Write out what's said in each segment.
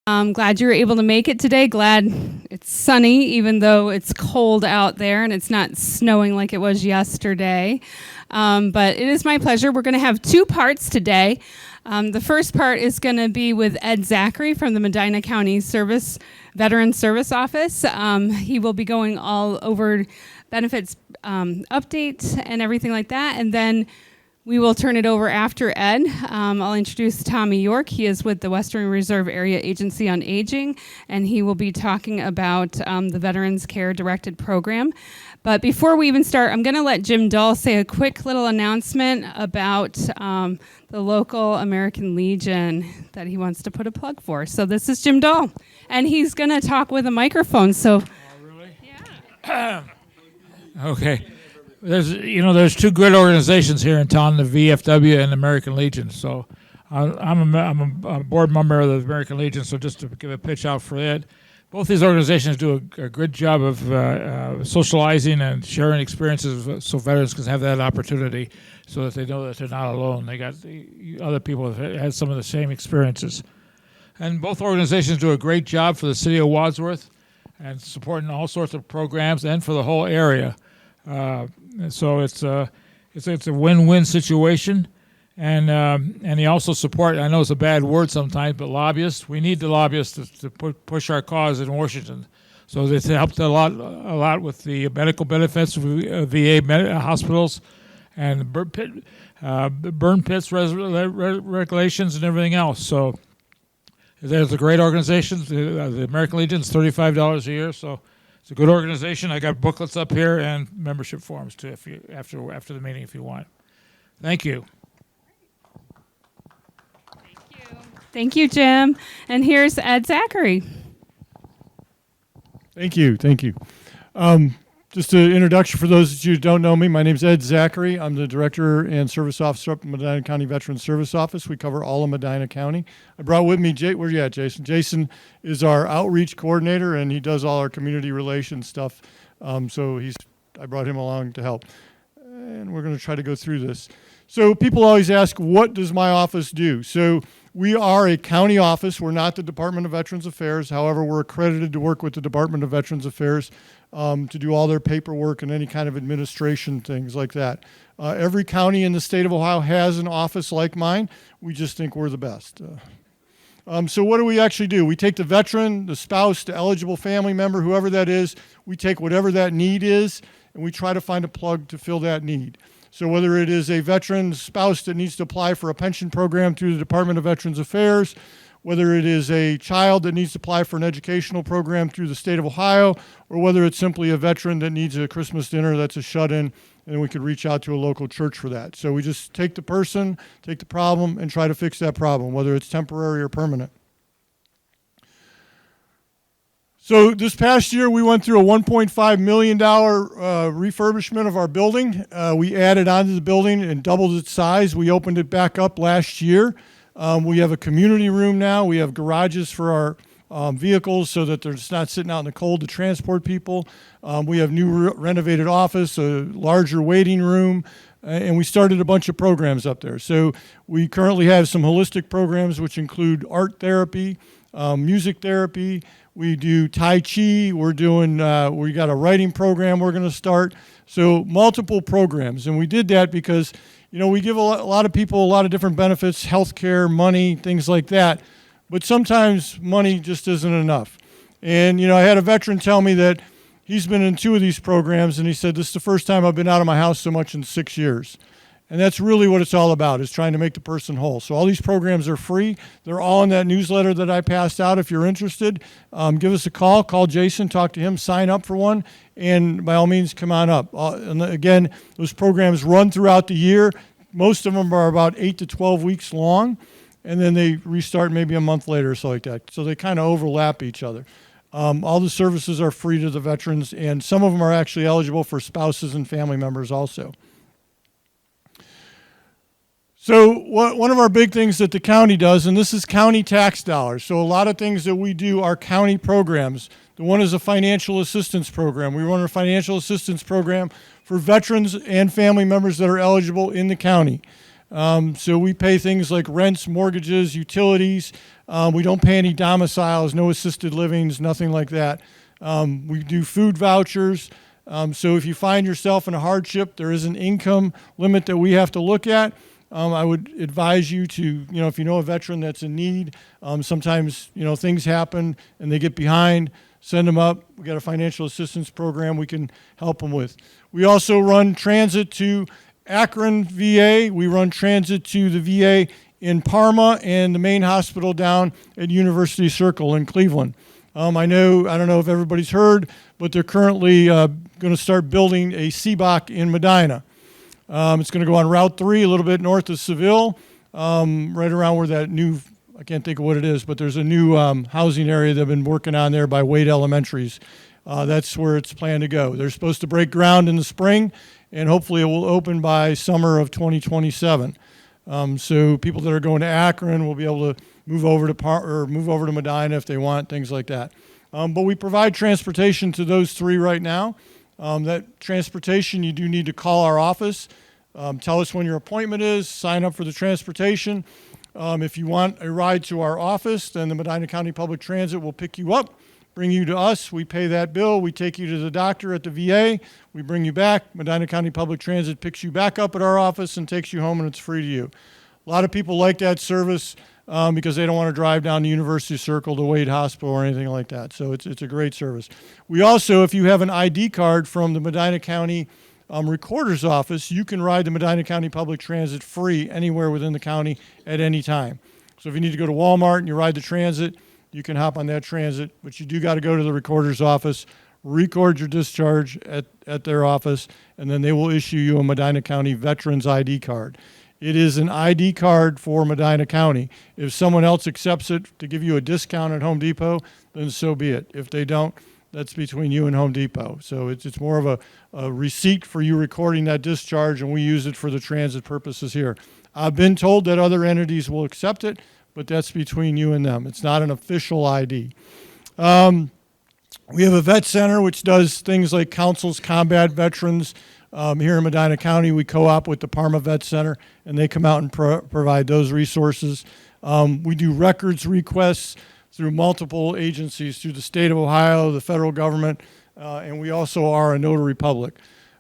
I'm glad you were able to make it today. Glad it's sunny, even though it's cold out there and it's not snowing like it was yesterday. But it is my pleasure. We're going to have two parts today. The first part is going to be with Ed Zachary from the Medina County Veteran Service Office. He will be going all over benefits updates and everything like that. And then we will turn it over after Ed. I'll introduce Tommy York. He is with the Western Reserve Area Agency on Aging, and he will be talking about the Veterans Care Directed Program. But before we even start, I'm going to let Jim Dull say a quick little announcement about the local American Legion that he wants to put a plug for. So this is Jim Dull, and he's going to talk with a microphone. So, oh, really? Yeah. Okay. There's two great organizations here in town, the VFW and the American Legion. So I'm a board member of the American Legion, so just to give a pitch out for it. Both these organizations do a good job of socializing and sharing experiences so veterans can have that opportunity so that they know that they're not alone. They got other people that had some of the same experiences. And both organizations do a great job for the City of Wadsworth and supporting all sorts of programs and for the whole area. So it's a win-win situation, and they also support. I know it's a bad word sometimes, but lobbyists. We need the lobbyists to push our cause in Washington. So it's helped a lot with the medical benefits of VA hospitals and burn pits regulations and everything else. So there's a great organization. The American Legion is $35 a year. So. It's a good organization. I got booklets up here and membership forms too. If you after the meeting, if you want. Thank you. Thank you, Jim. And here's Ed Zachary. Thank you. Just an introduction for those of you who don't know me. My name is Ed Zachary. I'm the Director and Service Officer at the Medina County Veterans Service Office. We cover all of Medina County. I brought with me, where you at, Jason? Jason is our outreach coordinator, and he does all our community relations stuff. So I brought him along to help. And we're going to try to go through this. So people always ask, what does my office do? So we are a county office. We're not the Department of Veterans Affairs. However, we're accredited to work with the Department of Veterans Affairs to do all their paperwork and any kind of administration things like that. Every county in the state of Ohio has an office like mine. We just think we're the best. So what do we actually do? We take the veteran, the spouse, the eligible family member, whoever that is. We take whatever that need is, and we try to find a plug to fill that need. So whether it is a veteran spouse that needs to apply for a pension program through the Department of Veterans Affairs, whether it is a child that needs to apply for an educational program through the state of Ohio, or whether it's simply a veteran that needs a Christmas dinner that's a shut-in, and we could reach out to a local church for that. So we just take the person, take the problem, and try to fix that problem, whether it's temporary or permanent. So this past year, we went through a $1.5 million refurbishment of our building. We added onto the building and doubled its size. We opened it back up last year. We have a community room now. We have garages for our vehicles so that they're just not sitting out in the cold to transport people. We have new renovated office, a larger waiting room, and we started a bunch of programs up there. So we currently have some holistic programs which include art therapy, music therapy. We do Tai Chi. We got a writing program we're going to start. So multiple programs. And we did that because, we give a lot of people a lot of different benefits, healthcare, money, things like that. But sometimes money just isn't enough. And, I had a veteran tell me that he's been in 2 of these programs, and he said, this is the first time I've been out of my house so much in 6 years. And that's really what it's all about, is trying to make the person whole. So all these programs are free. They're all in that newsletter that I passed out. If you're interested, give us a call. Call Jason, talk to him, sign up for one, and by all means, come on up. And again, those programs run throughout the year. Most of them are about 8 to 12 weeks long, and then they restart maybe a month later or so like that. So they kind of overlap each other. All the services are free to the veterans, and some of them are actually eligible for spouses and family members also. So one of our big things that the county does, and this is county tax dollars. So a lot of things that we do are county programs. The one is a financial assistance program. We run a financial assistance program for veterans and family members that are eligible in the county. So we pay things like rents, mortgages, utilities. We don't pay any domiciles, no assisted livings, nothing like that. We do food vouchers. So if you find yourself in a hardship, there is an income limit that we have to look at. I would advise you to, if you know a veteran that's in need, sometimes, things happen and they get behind, send them up. We got a financial assistance program we can help them with. We also run transit to Akron VA. We run transit to the VA in Parma and the main hospital down at University Circle in Cleveland. I don't know if everybody's heard, but they're currently going to start building a CBOC in Medina. It's going to go on Route 3, a little bit north of Seville, right around where that new, I can't think of what it is, but there's a new housing area they've been working on there by Wade Elementaries. That's where it's planned to go. They're supposed to break ground in the spring, and hopefully it will open by summer of 2027. So people that are going to Akron will be able to move over to Medina if they want, things like that. But we provide transportation to those three right now. That transportation, you do need to call our office. Tell us when your appointment is, sign up for the transportation. If you want a ride to our office, then the Medina County Public Transit will pick you up, bring you to us. We pay that bill. We take you to the doctor at the VA. We bring you back. Medina County Public Transit picks you back up at our office and takes you home, and it's free to you. A lot of people like that service because they don't want to drive down the University Circle to Wade Hospital or anything like that. So it's a great service. We also, if you have an ID card from the Medina County Recorder's Office, you can ride the Medina County Public Transit free anywhere within the county at any time. So if you need to go to Walmart and you ride the transit, you can hop on that transit, but you do got to go to the Recorder's Office, record your discharge at their office, and then they will issue you a Medina County Veterans ID card. It is an ID card for Medina County. If someone else accepts it to give you a discount at Home Depot, then so be it. If they don't, that's between you and Home Depot. So it's more of a receipt for you recording that discharge, and we use it for the transit purposes here. I've been told that other entities will accept it, but that's between you and them. It's not an official ID. We have a vet center which does things like counsels combat veterans. Here in Medina County, we co-op with the Parma Vet Center, and they come out and provide those resources. We do records requests through multiple agencies, through the state of Ohio, the federal government, and we also are a notary public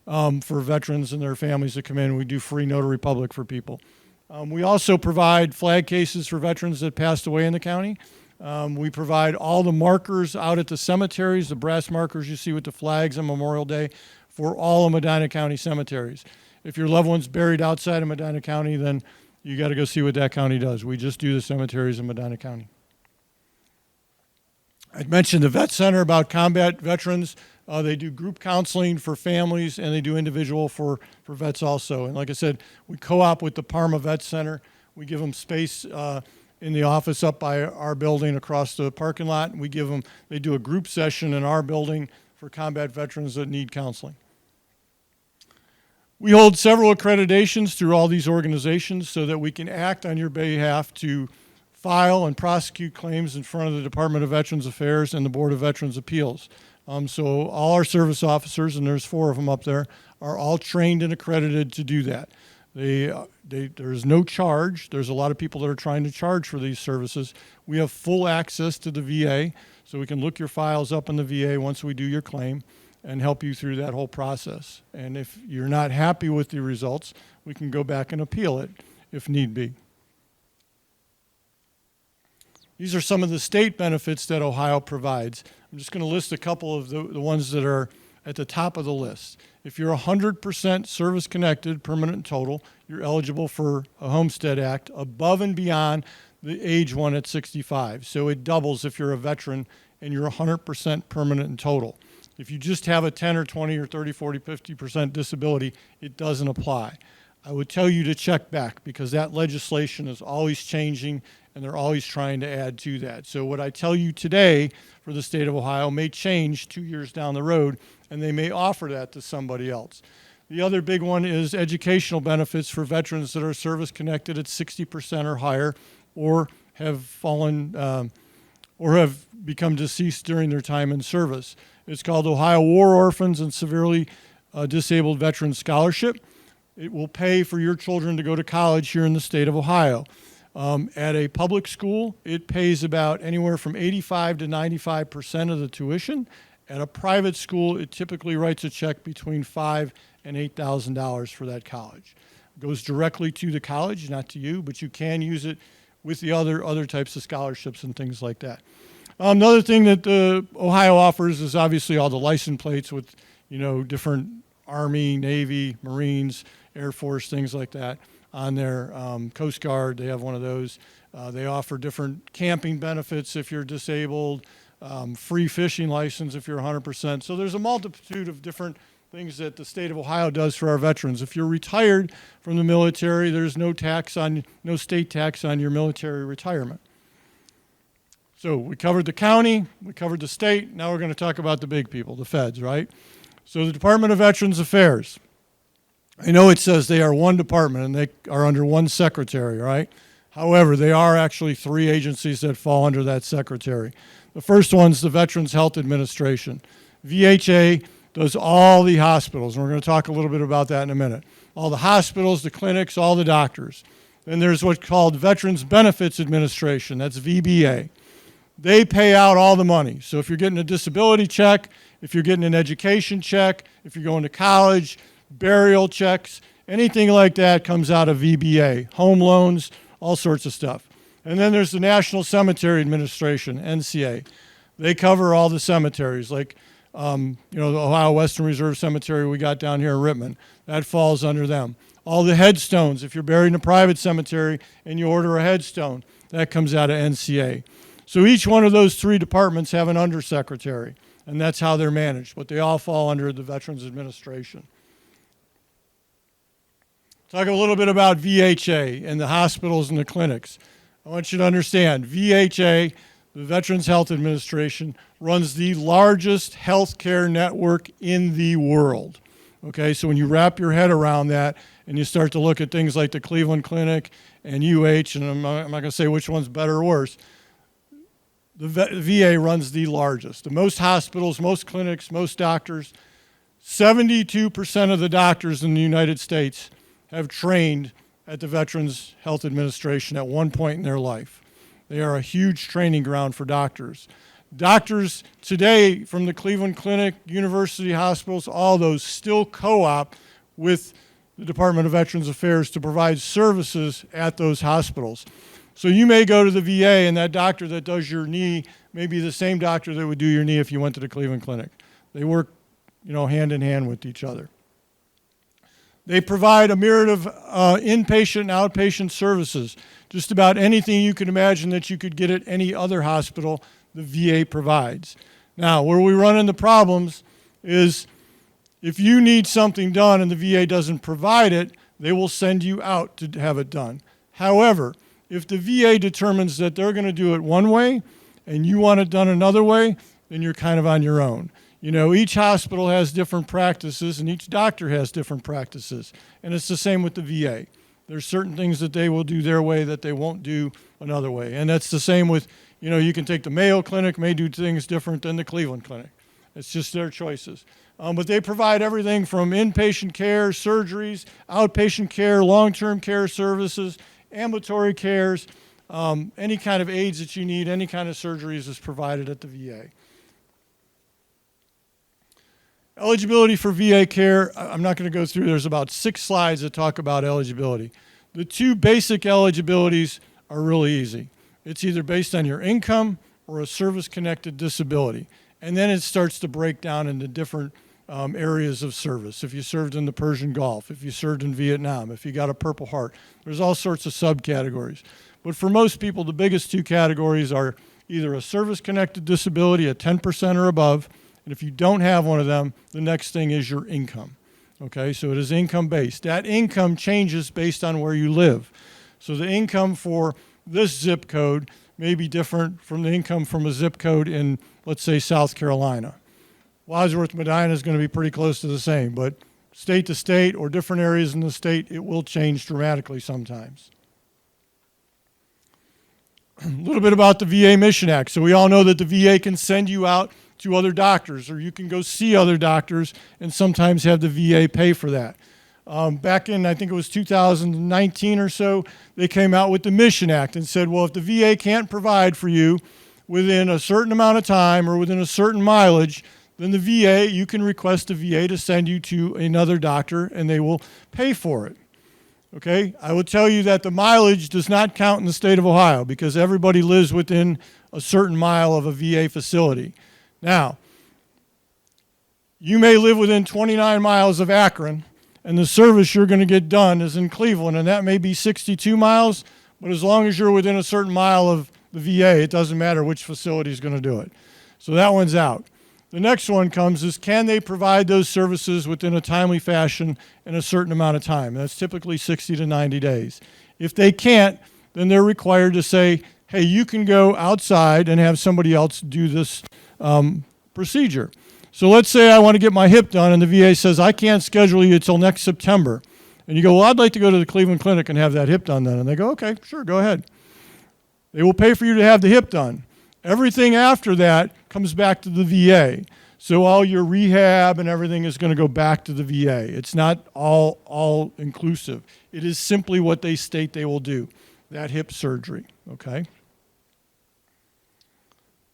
for veterans and their families that come in. We do free notary public for people. We also provide flag cases for veterans that passed away in the county. We provide all the markers out at the cemeteries, the brass markers you see with the flags on Memorial Day, for all of Medina County cemeteries. If your loved one's buried outside of Medina County, then you got to go see what that county does. We just do the cemeteries in Medina County. I mentioned the Vet Center about combat veterans. They do group counseling for families, and they do individual for vets also. And like I said, we co-op with the Parma Vet Center. We give them space in the office up by our building across the parking lot. They do a group session in our building for combat veterans that need counseling. We hold several accreditations through all these organizations so that we can act on your behalf to file and prosecute claims in front of the Department of Veterans Affairs and the Board of Veterans Appeals. So all our service officers, and there's 4 of them up there, are all trained and accredited to do that. There's no charge. There's a lot of people that are trying to charge for these services. We have full access to the VA, so we can look your files up in the VA once we do your claim and help you through that whole process. And if you're not happy with the results, we can go back and appeal it if need be. These are some of the state benefits that Ohio provides. I'm just going to list a couple of the ones that are at the top of the list. If you're 100% service-connected, permanent and total, you're eligible for a Homestead Act above and beyond the age one at 65. So it doubles if you're a veteran and you're 100% permanent and total. If you just have a 10 or 20 or 30, 40, 50% disability, it doesn't apply. I would tell you to check back because that legislation is always changing and they're always trying to add to that. So what I tell you today for the state of Ohio may change 2 years down the road, and they may offer that to somebody else. The other big one is educational benefits for veterans that are service-connected at 60% or higher, or have fallen or have become deceased during their time in service. It's called Ohio War Orphans and Severely Disabled Veterans Scholarship. it will pay for your children to go to college here in the state of Ohio. At a public school, it pays about anywhere from 85 to 95% of the tuition. At a private school, it typically writes a check between $5,000 and $8,000 for that college. It goes directly to the college, not to you, but you can use it with the other types of scholarships and things like that. Another thing that Ohio offers is obviously all the license plates with, different Army, Navy, Marines, Air Force, things like that on their Coast Guard. They have one of those. They offer different camping benefits if you're disabled, free fishing license if you're 100%. So there's a multitude of different things that the state of Ohio does for our veterans. If you're retired from the military, there's no state tax on your military retirement. So we covered the county, we covered the state, now we're going to talk about the big people, the feds, right? So the Department of Veterans Affairs. I know it says they are one department and they are under one secretary, right? However, they are actually 3 agencies that fall under that secretary. The first one's the Veterans Health Administration. VHA does all the hospitals, and we're going to talk a little bit about that in a minute. All the hospitals, the clinics, all the doctors. Then there's what's called Veterans Benefits Administration, that's VBA. They pay out all the money. So if you're getting a disability check, if you're getting an education check, if you're going to college, burial checks, anything like that comes out of VBA, home loans, all sorts of stuff. And then there's the National Cemetery Administration, NCA. They cover all the cemeteries, like the Ohio Western Reserve Cemetery we got down here in Rittman. That falls under them. All the headstones, if you're buried in a private cemetery and you order a headstone, that comes out of NCA. So each one of those 3 departments have an undersecretary, and that's how they're managed, but they all fall under the Veterans Administration. Talk a little bit about VHA and the hospitals and the clinics. I want you to understand, VHA, the Veterans Health Administration, runs the largest healthcare network in the world. Okay, so when you wrap your head around that and you start to look at things like the Cleveland Clinic and UH, and I'm not going to say which one's better or worse, the VA runs the largest. The most hospitals, most clinics, most doctors. 72% of the doctors in the United States have trained at the Veterans Health Administration at one point in their life. They are a huge training ground for doctors. Doctors today from the Cleveland Clinic, university hospitals, all those still co-op with the Department of Veterans Affairs to provide services at those hospitals. So you may go to the VA and that doctor that does your knee may be the same doctor that would do your knee if you went to the Cleveland Clinic. They work, hand in hand with each other. They provide a myriad of inpatient and outpatient services. Just about anything you can imagine that you could get at any other hospital, the VA provides. Now, where we run into problems is if you need something done and the VA doesn't provide it, they will send you out to have it done. However, if the VA determines that they're going to do it one way and you want it done another way, then you're kind of on your own. Each hospital has different practices and each doctor has different practices. And it's the same with the VA. There's certain things that they will do their way that they won't do another way. And that's the same with, you can take the Mayo Clinic, may do things different than the Cleveland Clinic. It's just their choices. But they provide everything from inpatient care, surgeries, outpatient care, long-term care services, ambulatory cares, any kind of aids that you need, any kind of surgeries is provided at the VA. Eligibility for VA care, I'm not going to go through. There's about 6 slides that talk about eligibility. The 2 basic eligibilities are really easy. It's either based on your income or a service-connected disability. And then it starts to break down into different areas of service. If you served in the Persian Gulf, if you served in Vietnam, if you got a Purple Heart, there's all sorts of subcategories. But for most people, the biggest 2 categories are either a service-connected disability at 10% or above, and if you don't have one of them, the next thing is your income. Okay, so it is income-based. That income changes based on where you live. So the income for this zip code may be different from the income from a zip code in, let's say, South Carolina. Wadsworth, Medina is going to be pretty close to the same, but state to state or different areas in the state, it will change dramatically sometimes. A little bit about the VA Mission Act. So we all know that the VA can send you out to other doctors, or you can go see other doctors and sometimes have the VA pay for that. Back in, I think it was 2019 or so, they came out with the Mission Act and said, well, if the VA can't provide for you within a certain amount of time or within a certain mileage, then the VA, you can request the VA to send you to another doctor and they will pay for it. Okay? I will tell you that the mileage does not count in the state of Ohio because everybody lives within a certain mile of a VA facility. Now, you may live within 29 miles of Akron, and the service you're going to get done is in Cleveland, and that may be 62 miles, but as long as you're within a certain mile of the VA, it doesn't matter which facility is going to do it. So that one's out. The next one comes is, can they provide those services within a timely fashion in a certain amount of time? That's typically 60 to 90 days. If they can't, then they're required to say, hey, you can go outside and have somebody else do this procedure. So let's say I want to get my hip done and the VA says, I can't schedule you until next September. And you go, well, I'd like to go to the Cleveland Clinic and have that hip done then. And they go, okay, sure, go ahead. They will pay for you to have the hip done. Everything after that comes back to the VA. So all your rehab and everything is going to go back to the VA. It's not all inclusive. It is simply what they state they will do, that hip surgery, okay?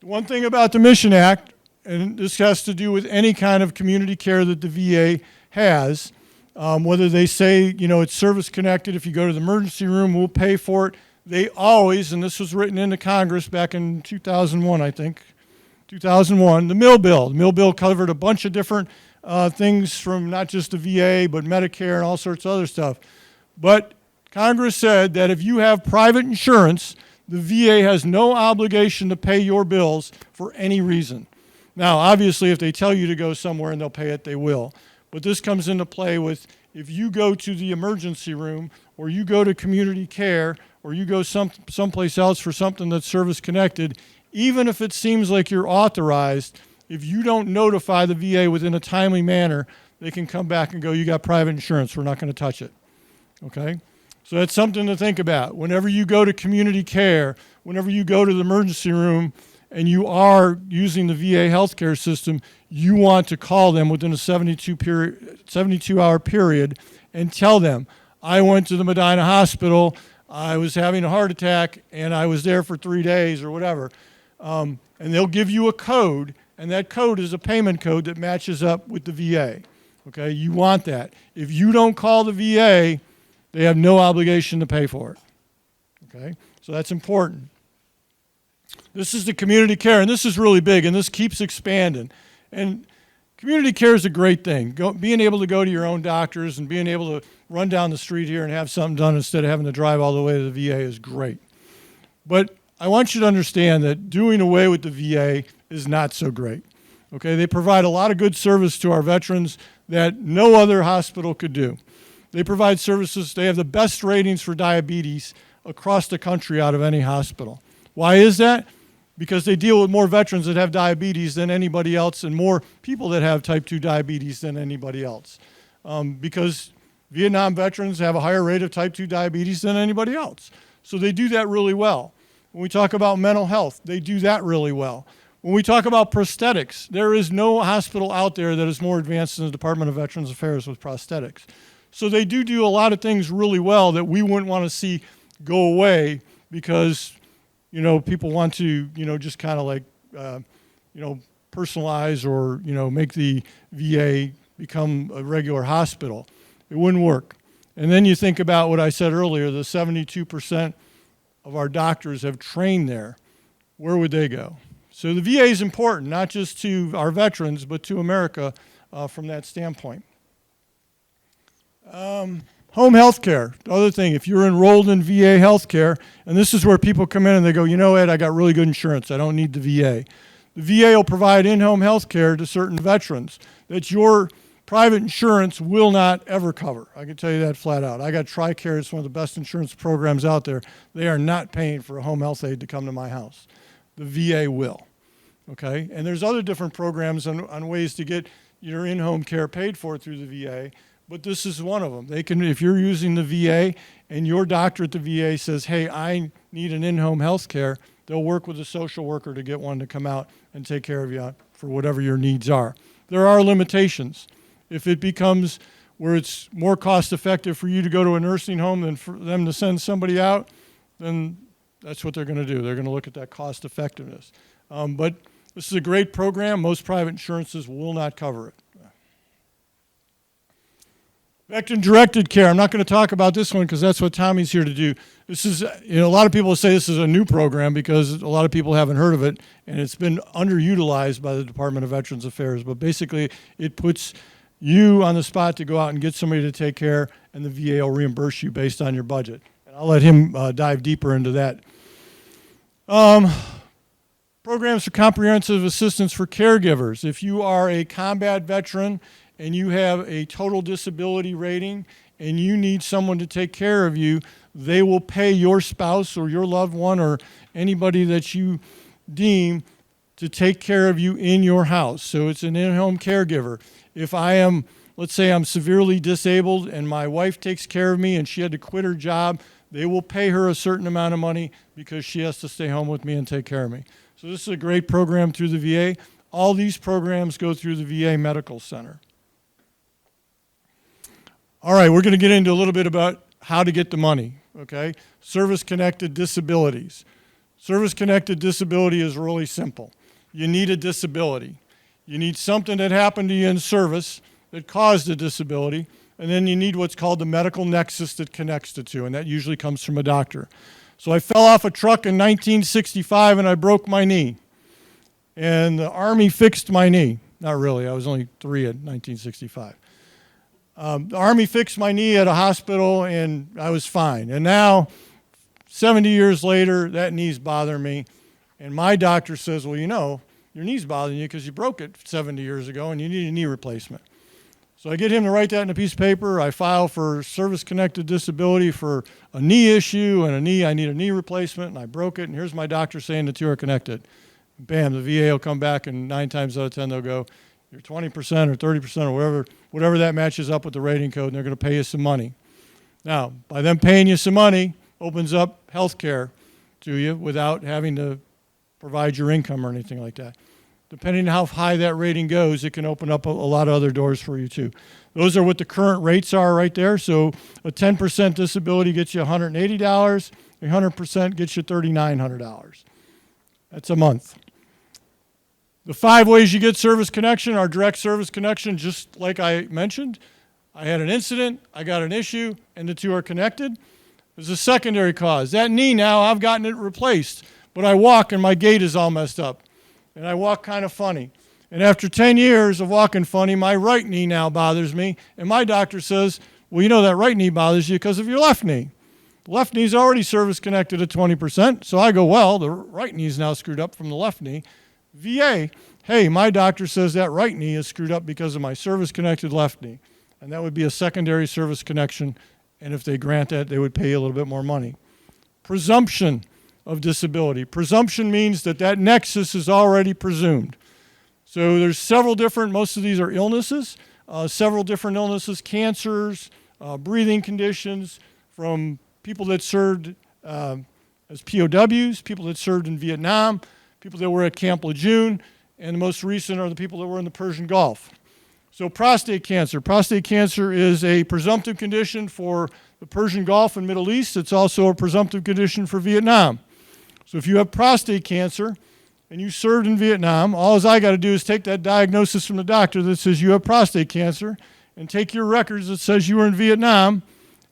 The one thing about the Mission Act, and this has to do with any kind of community care that the VA has, whether they say, you know, it's service connected, if you go to the emergency room, we'll pay for it. They always, and this was written into Congress back in 2001, I think, 2001, the Mill Bill. The Mill Bill covered a bunch of different things from not just the VA, but Medicare and all sorts of other stuff. But Congress said that if you have private insurance, the VA has no obligation to pay your bills for any reason. Now, obviously, if they tell you to go somewhere and they'll pay it, they will. But this comes into play with if you go to the emergency room or you go to community care or you go someplace else for something that's service-connected, even if it seems like you're authorized, if you don't notify the VA within a timely manner, they can come back and go, you got private insurance, we're not going to touch it. Okay? So that's something to think about. Whenever you go to community care, whenever you go to the emergency room, and you are using the VA healthcare system, you want to call them within a 72-hour period and tell them, I went to the Medina hospital, I was having a heart attack, and I was there for 3 days or whatever. And they'll give you a code, and that code is a payment code that matches up with the VA. Okay, you want that. If you don't call the VA, they have no obligation to pay for it. Okay, so that's important. This is the community care, and this is really big, and this keeps expanding. And community care is a great thing. Being able to go to your own doctors and being able to run down the street here and have something done instead of having to drive all the way to the VA is great. But I want you to understand that doing away with the VA is not so great. Okay, they provide a lot of good service to our veterans that no other hospital could do. They provide services, they have the best ratings for diabetes across the country out of any hospital. Why is that? Because they deal with more veterans that have diabetes than anybody else and more people that have type 2 diabetes than anybody else. Because Vietnam veterans have a higher rate of type 2 diabetes than anybody else. So they do that really well. When we talk about mental health, they do that really well. When we talk about prosthetics, there is no hospital out there that is more advanced than the Department of Veterans Affairs with prosthetics. So they do a lot of things really well that we wouldn't want to see go away because you know, people want to, you know, just kind of like, you know, personalize or, you know, make the VA become a regular hospital. It wouldn't work. And then you think about what I said earlier, the 72% of our doctors have trained there. Where would they go? So the VA is important, not just to our veterans, but to America from that standpoint. Home health care, the other thing, if you're enrolled in VA health care, and this is where people come in and they go, you know, Ed, I got really good insurance. I don't need the VA. The VA will provide in-home health care to certain veterans that your private insurance will not ever cover. I can tell you that flat out. I got TRICARE. It's one of the best insurance programs out there. They are not paying for a home health aide to come to my house. The VA will. Okay? And there's other different programs on ways to get your in-home care paid for through the VA. But this is one of them. They can, if you're using the VA and your doctor at the VA says, hey, I need an in-home health care, they'll work with a social worker to get one to come out and take care of you for whatever your needs are. There are limitations. If it becomes where it's more cost effective for you to go to a nursing home than for them to send somebody out, then that's what they're going to do. They're going to look at that cost effectiveness. But this is a great program. Most private insurances will not cover it. Veteran-directed care. I'm not going to talk about this one because that's what Tommy's here to do. This is, a lot of people say this is a new program because a lot of people haven't heard of it, and it's been underutilized by the Department of Veterans Affairs. But basically, it puts you on the spot to go out and get somebody to take care, and the VA will reimburse you based on your budget. And I'll let him dive deeper into that. Programs for comprehensive assistance for caregivers. If you are a combat veteran and you have a total disability rating and you need someone to take care of you, they will pay your spouse or your loved one or anybody that you deem to take care of you in your house. So it's an in-home caregiver. If I am, let's say I'm severely disabled and my wife takes care of me and she had to quit her job, they will pay her a certain amount of money because she has to stay home with me and take care of me. So this is a great program through the VA. All these programs go through the VA Medical Center. All right, we're going to get into a little bit about how to get the money, okay? Service-connected disabilities. Service-connected disability is really simple. You need a disability. You need something that happened to you in service that caused a disability, and then you need what's called the medical nexus that connects the two, and that usually comes from a doctor. So I fell off a truck in 1965 and I broke my knee. And the Army fixed my knee. Not really, I was only 3 in 1965. The Army fixed my knee at a hospital and I was fine. And now, 70 years later, that knee's bothering me. And my doctor says, well, your knee's bothering you because you broke it 70 years ago and you need a knee replacement. So I get him to write that in a piece of paper. I file for service-connected disability for a knee issue and I need a knee replacement, and I broke it, and here's my doctor saying the two are connected. Bam, the VA will come back, and 9 times out of 10 they'll go, you're 20% or 30% or whatever that matches up with the rating code, and they're going to pay you some money. Now, by them paying you some money, opens up health care to you without having to provide your income or anything like that. Depending on how high that rating goes, it can open up a lot of other doors for you too. Those are what the current rates are right there. So a 10% disability gets you $180, 100% gets you $3,900. That's a month. The 5 ways you get service connection are direct service connection, just like I mentioned. I had an incident, I got an issue, and the two are connected. There's a secondary cause. That knee now, I've gotten it replaced, but I walk and my gait is all messed up. And I walk kind of funny. And after 10 years of walking funny, my right knee now bothers me. And my doctor says, well, that right knee bothers you because of your left knee. The left knee's already service connected at 20%. So I go, well, the right knee's now screwed up from the left knee. VA, hey, my doctor says that right knee is screwed up because of my service-connected left knee. And that would be a secondary service connection. And if they grant that, they would pay you a little bit more money. Presumption of disability. Presumption means that nexus is already presumed. So there's several different, most of these are illnesses, several different illnesses, cancers, breathing conditions, from people that served as POWs, people that served in Vietnam, people that were at Camp Lejeune, and the most recent are the people that were in the Persian Gulf. So prostate cancer. Prostate cancer is a presumptive condition for the Persian Gulf and Middle East. It's also a presumptive condition for Vietnam. So if you have prostate cancer and you served in Vietnam, all I got to do is take that diagnosis from the doctor that says you have prostate cancer and take your records that says you were in Vietnam,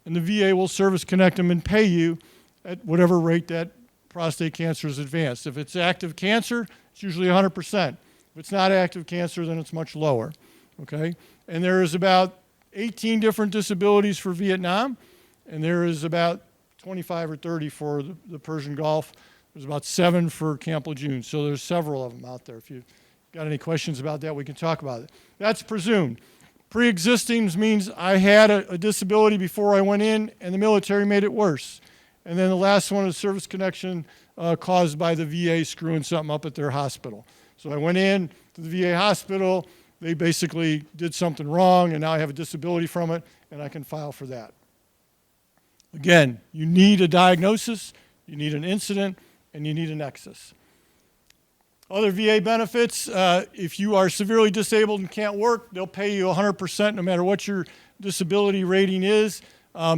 and the VA will service connect them and pay you at whatever rate that prostate cancer is advanced. If it's active cancer, it's usually 100%. If it's not active cancer, then it's much lower. Okay? And there is about 18 different disabilities for Vietnam, and there is about 25 or 30 for the Persian Gulf. There's about 7 for Camp Lejeune, so there's several of them out there. If you've got any questions about that, we can talk about it. That's presumed. Pre-existing means I had a disability before I went in, and the military made it worse. And then the last one is service connection caused by the VA screwing something up at their hospital. So I went in to the VA hospital, they basically did something wrong, and now I have a disability from it, and I can file for that. Again, you need a diagnosis, you need an incident, and you need a nexus. Other VA benefits, if you are severely disabled and can't work, they'll pay you 100% no matter what your disability rating is.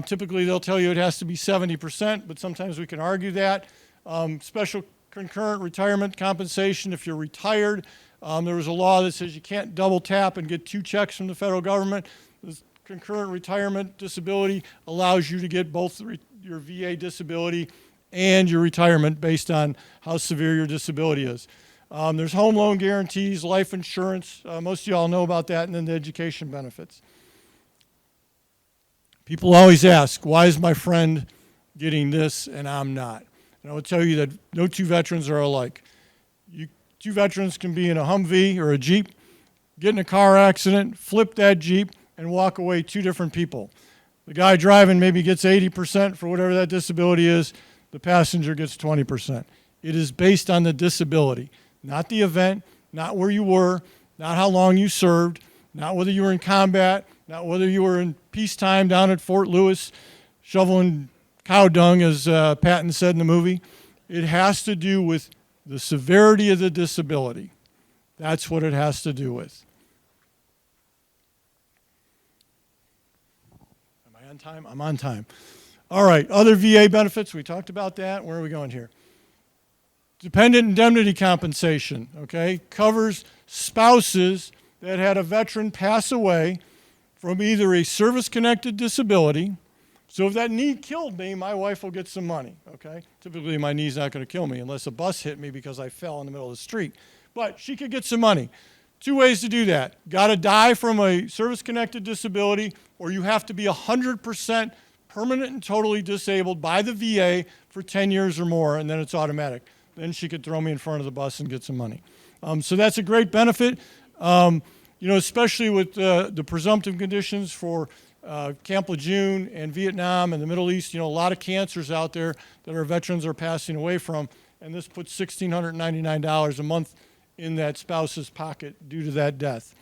Typically, they'll tell you it has to be 70%, but sometimes we can argue that. Special concurrent retirement compensation, if you're retired, there was a law that says you can't double tap and get 2 checks from the federal government. This concurrent retirement disability allows you to get both your VA disability and your retirement based on how severe your disability is. There's home loan guarantees, life insurance. Most of you all know about that, and then the education benefits. People always ask, why is my friend getting this and I'm not? And I will tell you that no 2 veterans are alike. 2 veterans can be in a Humvee or a Jeep, get in a car accident, flip that Jeep, and walk away 2 different people. The guy driving maybe gets 80% for whatever that disability is. The passenger gets 20%. It is based on the disability, not the event, not where you were, not how long you served, not whether you were in combat, not whether you were in peacetime down at Fort Lewis shoveling cow dung, as Patton said in the movie. It has to do with the severity of the disability. That's what it has to do with. Am I on time? I'm on time. All right, other VA benefits, we talked about that. Where are we going here? Dependent indemnity compensation, okay, covers spouses that had a veteran pass away from either a service-connected disability. So if that knee killed me, my wife will get some money, okay? Typically, my knee's not going to kill me unless a bus hit me because I fell in the middle of the street. But she could get some money. 2 ways to do that. Got to die from a service-connected disability, or you have to be 100% permanent and totally disabled by the VA for 10 years or more, and then it's automatic. Then she could throw me in front of the bus and get some money. So that's a great benefit. Especially with the presumptive conditions for Camp Lejeune and Vietnam and the Middle East, a lot of cancers out there that our veterans are passing away from, and this puts $1,699 a month in that spouse's pocket due to that death.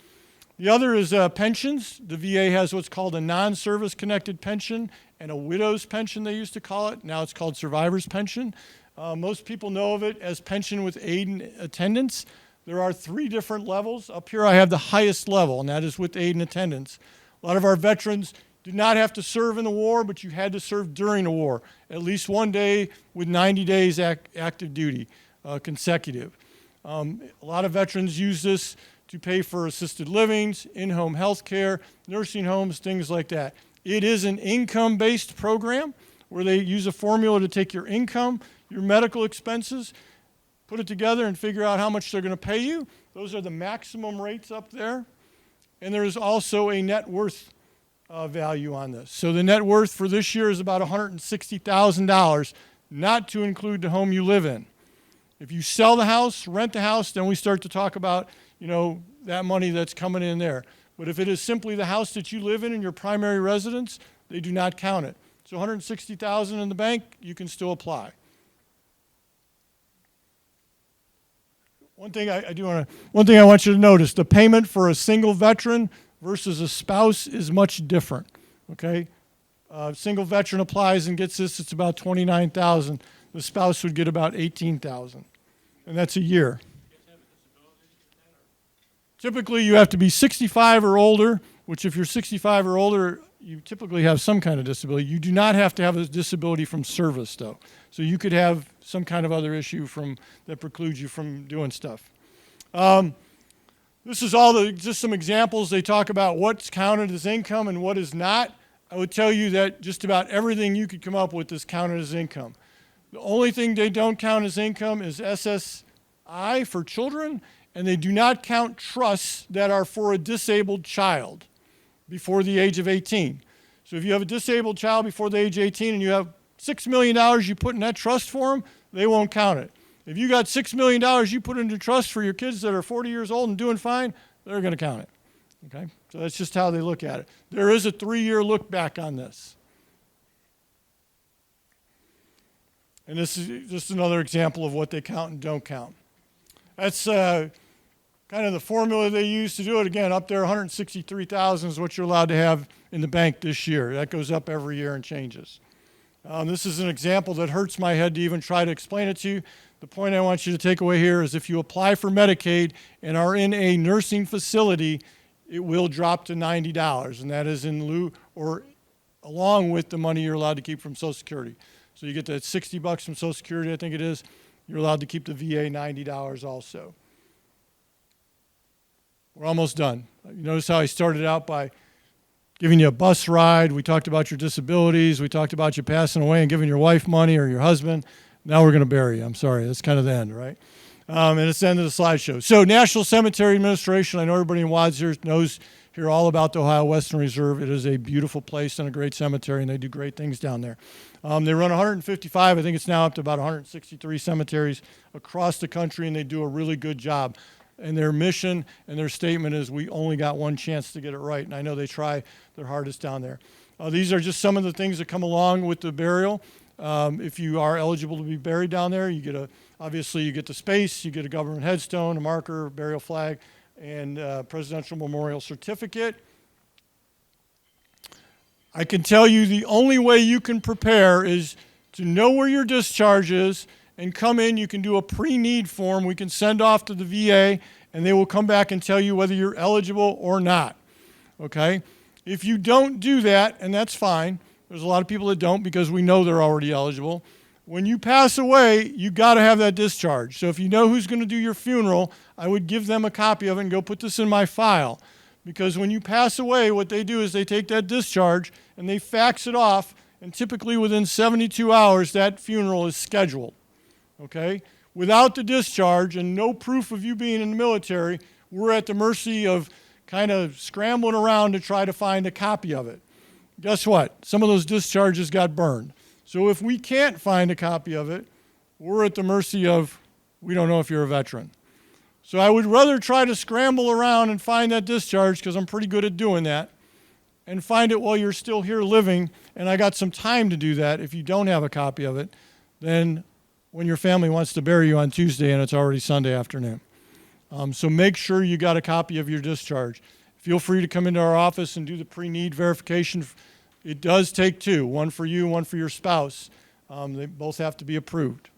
The other is pensions. The VA has what's called a non-service connected pension and a widow's pension, they used to call it. Now it's called survivor's pension. Most people know of it as pension with aid and attendance. There are 3 different levels. Up here I have the highest level, and that is with aid and attendance. A lot of our veterans did not have to serve in the war, but you had to serve during the war, at least 1 day with 90 days active duty, consecutive. A lot of veterans use this to pay for assisted livings, in-home health care, nursing homes, things like that. It is an income-based program where they use a formula to take your income, your medical expenses, put it together and figure out how much they're going to pay you. Those are the maximum rates up there. And there is also a net worth value on this. So the net worth for this year is about $160,000, not to include the home you live in. If you sell the house, rent the house, then we start to talk about, that money that's coming in there. But if it is simply the house that you live in and your primary residence, they do not count it. So $160,000 in the bank, you can still apply. One thing I want you to notice, the payment for a single veteran versus a spouse is much different, okay? Single veteran applies and gets this, it's about $29,000. The spouse would get about $18,000, and that's a year. Typically, you have to be 65 or older, which if you're 65 or older, you typically have some kind of disability. You do not have to have a disability from service, though. So you could have some kind of other issue that precludes you from doing stuff. This is just some examples. They talk about what's counted as income and what is not. I would tell you that just about everything you could come up with is counted as income. The only thing they don't count as income is SSI for children, and they do not count trusts that are for a disabled child before the age of 18. So if you have a disabled child before the age of 18 and you have $6 million you put in that trust for them, they won't count it. If you got $6 million you put into trust for your kids that are 40 years old and doing fine, they're going to count it. Okay? So that's just how they look at it. There is a 3-year look back on this. And this is just another example of what they count and don't count. That's kind of the formula they use to do it. Again, up there, $163,000 is what you're allowed to have in the bank this year. That goes up every year and changes. This is an example that hurts my head to even try to explain it to you. The point I want you to take away here is if you apply for Medicaid and are in a nursing facility, it will drop to $90, and that is in lieu or along with the money you're allowed to keep from Social Security. So you get that $60 from Social Security, I think it is. You're allowed to keep the VA $90 also. We're almost done. You notice how I started out by giving you a bus ride. We talked about your disabilities. We talked about you passing away and giving your wife money or your husband. Now we're going to bury you. I'm sorry. That's kind of the end, right? And it's the end of the slideshow. So National Cemetery Administration, I know everybody in Wadsworth knows here all about the Ohio Western Reserve. It is a beautiful place and a great cemetery, and they do great things down there. They run 155. I think it's now up to about 163 cemeteries across the country, and they do a really good job. And their mission and their statement is, we only got one chance to get it right. And I know they try their hardest down there. These are just some of the things that come along with the burial. If you are eligible to be buried down there, you get obviously you get the space, you get a government headstone, a marker, a burial flag, and a presidential memorial certificate. I can tell you the only way you can prepare is to know where your discharge is and come in. You can do a pre-need form we can send off to the VA, and they will come back and tell you whether you're eligible or not. Okay? If you don't do that, and that's fine, there's a lot of people that don't because we know they're already eligible. When you pass away, you got to have that discharge. So if you know who's going to do your funeral, I would give them a copy of it and go put this in my file. Because when you pass away, what they do is they take that discharge and they fax it off, and typically within 72 hours, that funeral is scheduled. Okay? Without the discharge and no proof of you being in the military, we're at the mercy of kind of scrambling around to try to find a copy of it. Guess what? Some of those discharges got burned. So if we can't find a copy of it, we're at the mercy of, we don't know if you're a veteran. So I would rather try to scramble around and find that discharge, because I'm pretty good at doing that, and find it while you're still here living, and I got some time to do that if you don't have a copy of it, than when your family wants to bury you on Tuesday and it's already Sunday afternoon. So make sure you got a copy of your discharge. Feel free to come into our office and do the pre-need verification. It does take two, one for you, one for your spouse. They both have to be approved.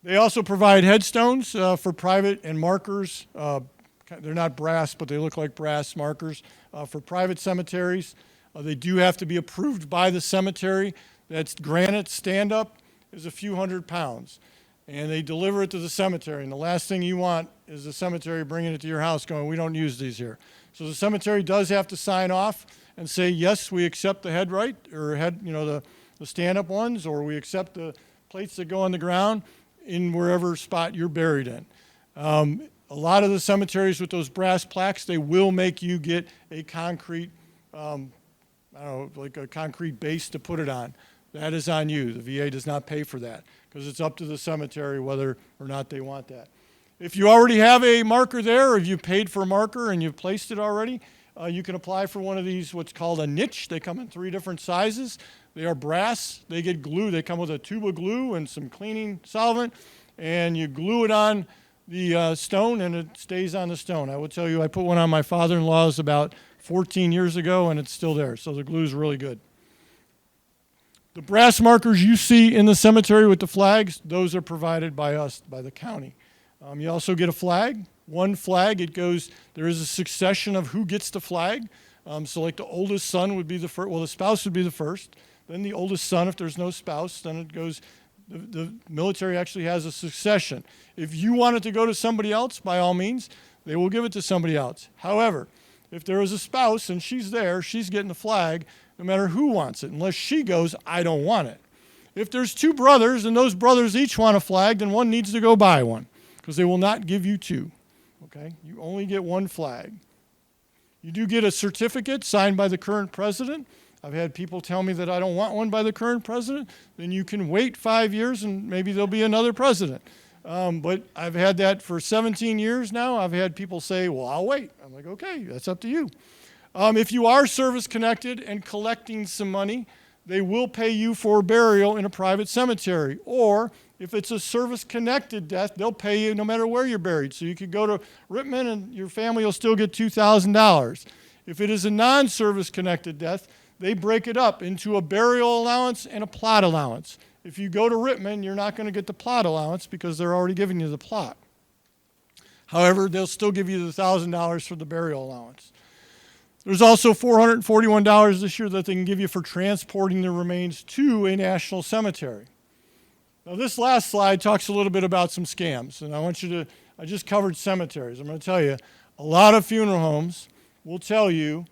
They also provide headstones for private and markers. They're not brass, but they look like brass markers for private cemeteries. They do have to be approved by the cemetery. That's granite stand-up is a few hundred pounds. And they deliver it to the cemetery. And the last thing you want is the cemetery bringing it to your house going, we don't use these here. So the cemetery does have to sign off and say, yes, we accept the headright, or the stand-up ones, or we accept the plates that go on the ground in wherever spot you're buried in. A lot of the cemeteries with those brass plaques, they will make you get a concrete, like a concrete base to put it on. That is on you. The VA does not pay for that, because it's up to the cemetery whether or not they want that. If you already have a marker there, or if you paid for a marker and you've placed it already, you can apply for one of these, what's called a niche. They come in 3 different sizes. They are brass. They get glue. They come with a tube of glue and some cleaning solvent, and you glue it on the stone, and it stays on the stone. I will tell you, I put one on my father-in-law's about 14 years ago, and it's still there. So the glue is really good. The brass markers you see in the cemetery with the flags, those are provided by us, by the county. You also get a flag. One flag, there is a succession of who gets the flag. So like the oldest son would be the first, well, the spouse would be the first. Then the oldest son, if there's no spouse, then it goes, the military actually has a succession. If you want it to go to somebody else, by all means, they will give it to somebody else. However, if there is a spouse and she's there, she's getting the flag, no matter who wants it. Unless she goes, I don't want it. If there's 2 brothers and those brothers each want a flag, then one needs to go buy one, because they will not give you 2. Okay? You only get 1 flag. You do get a certificate signed by the current president. I've had people tell me that I don't want one by the current president. Then you can wait 5 years and maybe there'll be another president. But I've had that for 17 years now. I've had people say, well, I'll wait. I'm like, okay, that's up to you. If you are service-connected and collecting some money, they will pay you for burial in a private cemetery. Or if it's a service-connected death, they'll pay you no matter where you're buried. So you could go to Rittman and your family will still get $2,000. If it is a non-service-connected death, they break it up into a burial allowance and a plot allowance. If you go to Rittman, you're not going to get the plot allowance because they're already giving you the plot. However, they'll still give you the $1,000 for the burial allowance. There's also $441 this year that they can give you for transporting the remains to a national cemetery. Now, this last slide talks a little bit about some scams, and I just covered cemeteries. I'm going to tell you, a lot of funeral homes will tell you,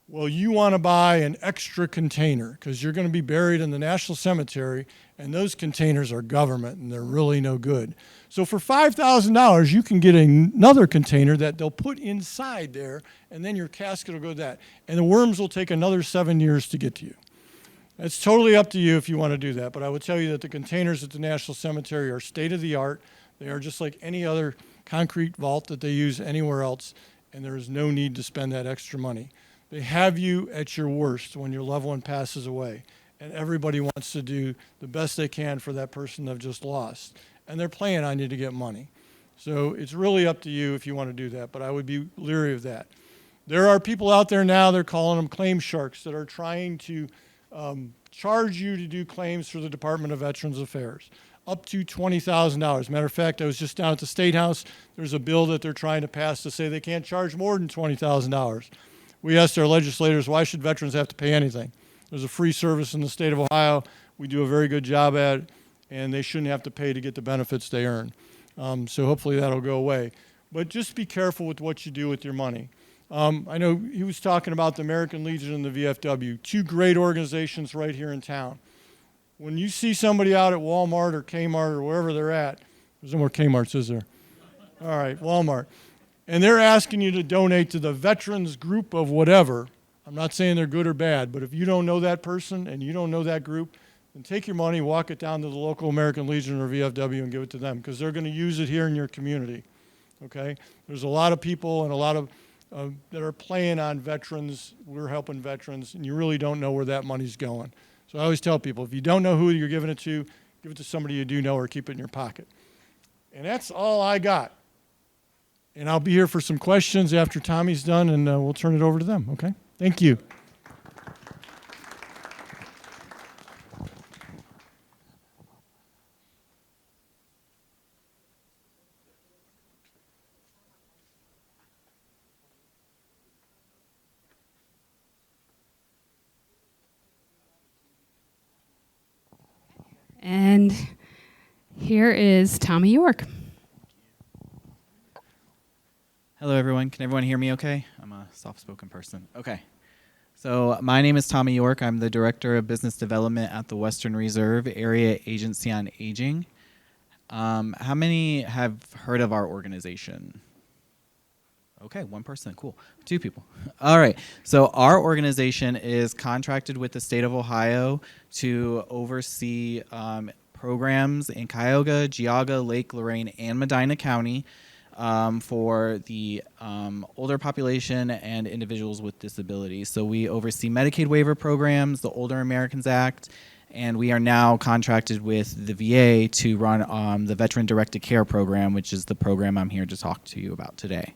well, you want to buy an extra container because you're going to be buried in the national cemetery, and those containers are government, and they're really no good. So for $5,000, you can get another container that they'll put inside there, and then your casket will go to that. And the worms will take another 7 years to get to you. It's totally up to you if you want to do that, but I would tell you that the containers at the National Cemetery are state-of-the-art. They are just like any other concrete vault that they use anywhere else, and there is no need to spend that extra money. They have you at your worst when your loved one passes away, and everybody wants to do the best they can for that person they've just lost, and they're playing on you to get money. So it's really up to you if you want to do that, but I would be leery of that. There are people out there now, they're calling them claim sharks, that are trying to charge you to do claims for the Department of Veterans Affairs, up to $20,000. Matter of fact, I was just down at the State House. There's a bill that they're trying to pass to say they can't charge more than $20,000. We asked our legislators, why should veterans have to pay anything? There's a free service in the state of Ohio. We do a very good job at it, and they shouldn't have to pay to get the benefits they earn. So hopefully that'll go away. But just be careful with what you do with your money. I know he was talking about the American Legion and the VFW, two great organizations right here in town. When you see somebody out at Walmart or Kmart or wherever they're at, there's no more Kmarts, is there? All right, Walmart. And they're asking you to donate to the veterans group of whatever. I'm not saying they're good or bad, but if you don't know that person and you don't know that group, then take your money, walk it down to the local American Legion or VFW and give it to them, because they're going to use it here in your community. Okay? There's a lot of people and a lot of that are playing on veterans. We're helping veterans, and you really don't know where that money's going. So I always tell people, if you don't know who you're giving it to, give it to somebody you do know or keep it in your pocket. And that's all I got. And I'll be here for some questions after Tommy's done, and we'll turn it over to them, okay? Thank you. And here is Tommy York. Hello, everyone. Can everyone hear me okay? I'm a soft-spoken person. Okay. So my name is Tommy York. I'm the Director of Business Development at the Western Reserve Area Agency on Aging. How many have heard of our organization? Okay, one person. Cool. Two people. All right. So our organization is contracted with the state of Ohio to oversee programs in Cuyahoga, Geauga, Lake Lorraine, and Medina County for the older population and individuals with disabilities. So we oversee Medicaid waiver programs, the Older Americans Act, and we are now contracted with the VA to run the Veteran Directed Care Program, which is the program I'm here to talk to you about today.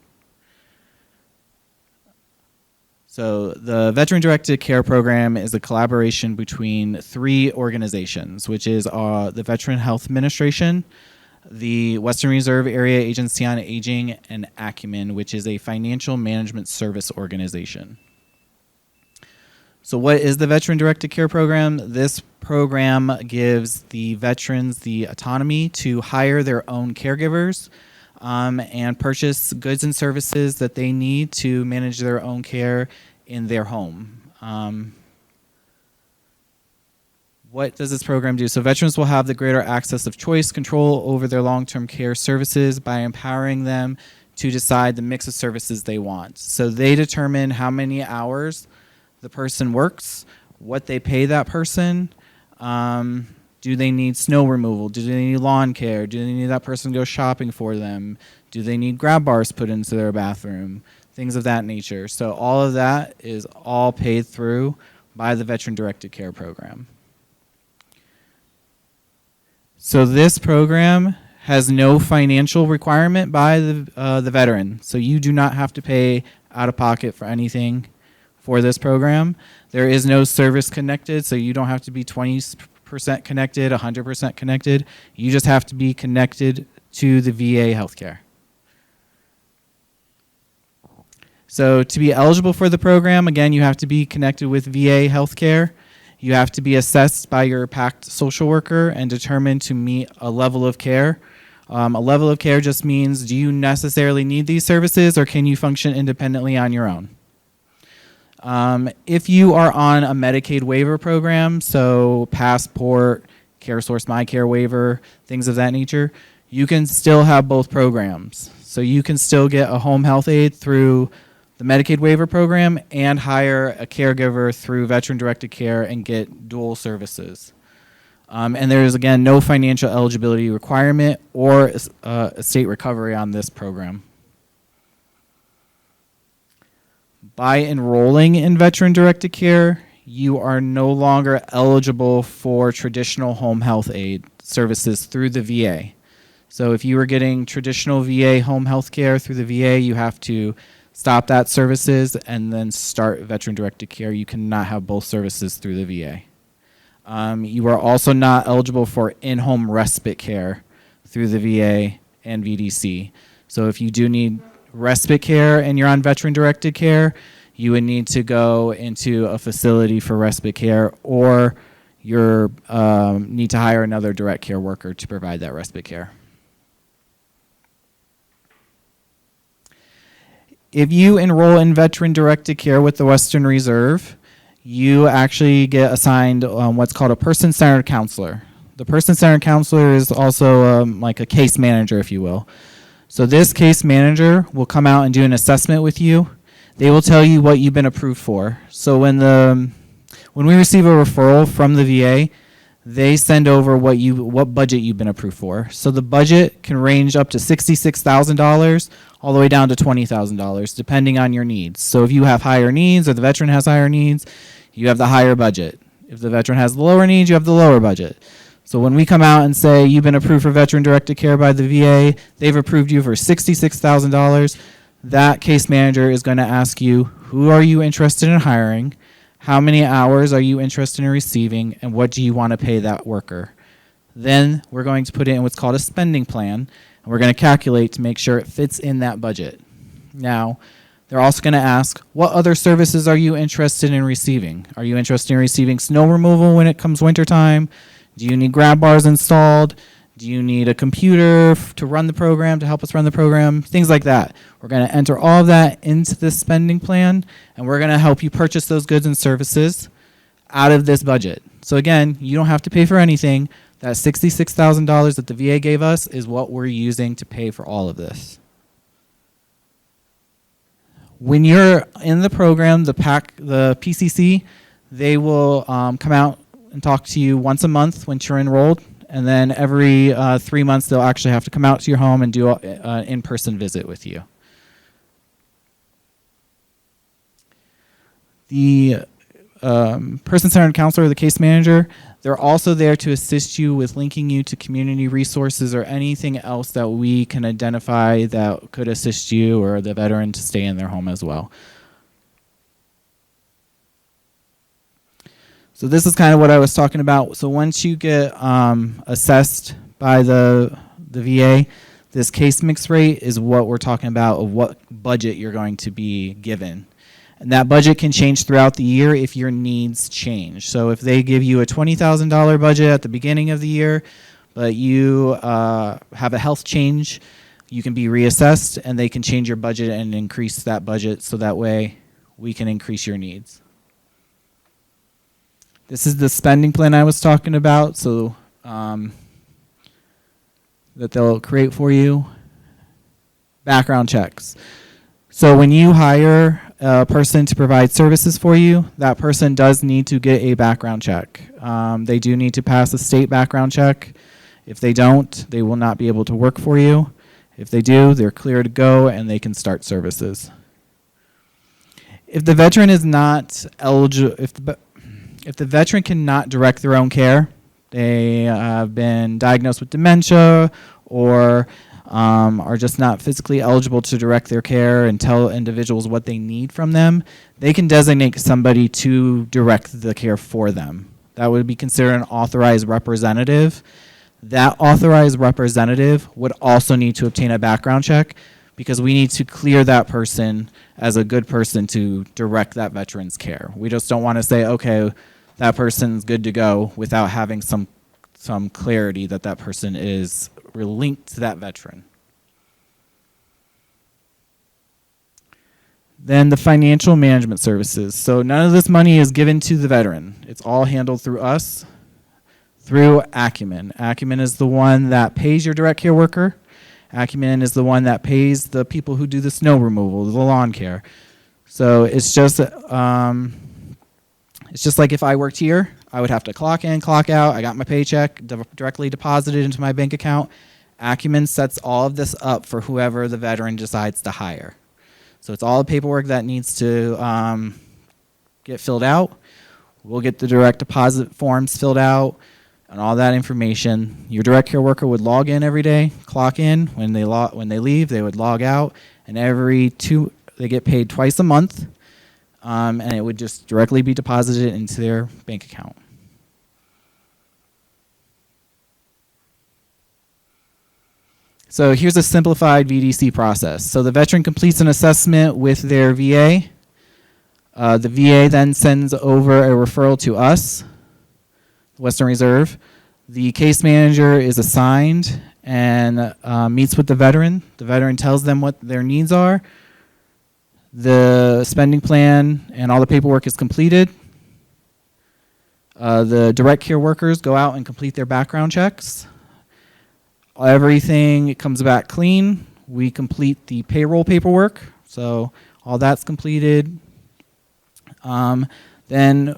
So the Veteran Directed Care Program is a collaboration between three organizations, which is the Veteran Health Administration, the Western Reserve Area Agency on Aging, and Acumen, which is a financial management service organization. So what is the Veteran Directed Care Program? This program gives the veterans the autonomy to hire their own caregivers and purchase goods and services that they need to manage their own care in their home. What does this program do? So veterans will have the greater access of choice, control over their long-term care services by empowering them to decide the mix of services they want. So they determine how many hours the person works, what they pay that person. Do they need snow removal? Do they need lawn care? Do they need that person to go shopping for them? Do they need grab bars put into their bathroom? Things of that nature. So all of that is all paid through by the Veteran Directed Care Program. So this program has no financial requirement by the veteran. So you do not have to pay out of pocket for anything for this program. There is no service connected, so you don't have to be 20% connected, 100% connected. You just have to be connected to the VA healthcare. So to be eligible for the program, again, you have to be connected with VA healthcare. You have to be assessed by your PACT social worker and determined to meet a level of care. A level of care just means, do you necessarily need these services, or can you function independently on your own? If you are on a Medicaid waiver program, so Passport, CareSource MyCare waiver, things of that nature, you can still have both programs. So you can still get a home health aide through the Medicaid waiver program and hire a caregiver through veteran-directed care and get dual services. And there's, again, no financial eligibility requirement or estate recovery on this program. By enrolling in veteran-directed care, you are no longer eligible for traditional home health aid services through the VA. So if you were getting traditional VA home health care through the VA, you have to stop that services and then start veteran-directed care. You cannot have both services through the VA. You are also not eligible for in-home respite care through the VA and VDC. So if you do need respite care and you're on veteran-directed care, you would need to go into a facility for respite care, or you need to hire another direct care worker to provide that respite care. If you enroll in veteran-directed care with the Western Reserve, you actually get assigned what's called a person-centered counselor. The person-centered counselor is also like a case manager, if you will. So this case manager will come out and do an assessment with you. They will tell you what you've been approved for. So when we receive a referral from the VA, they send over what budget you've been approved for. So the budget can range up to $66,000 all the way down to $20,000, depending on your needs. So if you have higher needs or the veteran has higher needs, you have the higher budget. If the veteran has the lower needs, you have the lower budget. So when we come out and say you've been approved for veteran-directed care by the VA, they've approved you for $66,000, that case manager is going to ask you, who are you interested in hiring? How many hours are you interested in receiving, and what do you want to pay that worker? Then we're going to put in what's called a spending plan, and we're going to calculate to make sure it fits in that budget. Now, they're also going to ask, what other services are you interested in receiving? Are you interested in receiving snow removal when it comes wintertime? Do you need grab bars installed? Do you need a computer to run the program, to help us run the program? Things like that. We're going to enter all of that into this spending plan, and we're going to help you purchase those goods and services out of this budget. So again, you don't have to pay for anything. That $66,000 that the VA gave us is what we're using to pay for all of this. When you're in the program, the PCC, they will come out and talk to you once a month once you're enrolled. And then every 3 months, they'll actually have to come out to your home and do an in-person visit with you. The person-centered counselor or the case manager, they're also there to assist you with linking you to community resources or anything else that we can identify that could assist you or the veteran to stay in their home as well. So this is kind of what I was talking about. So once you get assessed by the VA, this case mix rate is what we're talking about of what budget you're going to be given. And that budget can change throughout the year if your needs change. So if they give you a $20,000 budget at the beginning of the year, but you have a health change, you can be reassessed and they can change your budget and increase that budget so that way we can increase your needs. This is the spending plan I was talking about, so that they'll create for you. Background checks. So when you hire a person to provide services for you, that person does need to get a background check. They do need to pass a state background check. If they don't, they will not be able to work for you. If they do, they're clear to go and they can start services. If the veteran is not eligible, if the veteran cannot direct their own care, they have been diagnosed with dementia or are just not physically eligible to direct their care and tell individuals what they need from them, they can designate somebody to direct the care for them. That would be considered an authorized representative. That authorized representative would also need to obtain a background check because we need to clear that person as a good person to direct that veteran's care. We just don't want to say, okay, that person's good to go without having some clarity that that person is linked to that veteran. Then the financial management services. So none of this money is given to the veteran. It's all handled through us, through Acumen. Acumen is the one that pays your direct care worker. Acumen is the one that pays the people who do the snow removal, the lawn care. So it's just like if I worked here, I would have to clock in, clock out. I got my paycheck directly deposited into my bank account. Acumen sets all of this up for whoever the veteran decides to hire. So it's all the paperwork that needs to get filled out. We'll get the direct deposit forms filled out and all that information. Your direct care worker would log in every day, clock in. When they leave, they would log out. And they get paid twice a month, and it would just directly be deposited into their bank account. So here's a simplified VDC process. So the veteran completes an assessment with their VA. The VA then sends over a referral to us, Western Reserve. The case manager is assigned and meets with the veteran. The veteran tells them what their needs are. The spending plan and all the paperwork is completed. The direct care workers go out and complete their background checks. Everything comes back clean. We complete the payroll paperwork, so all that's completed. Then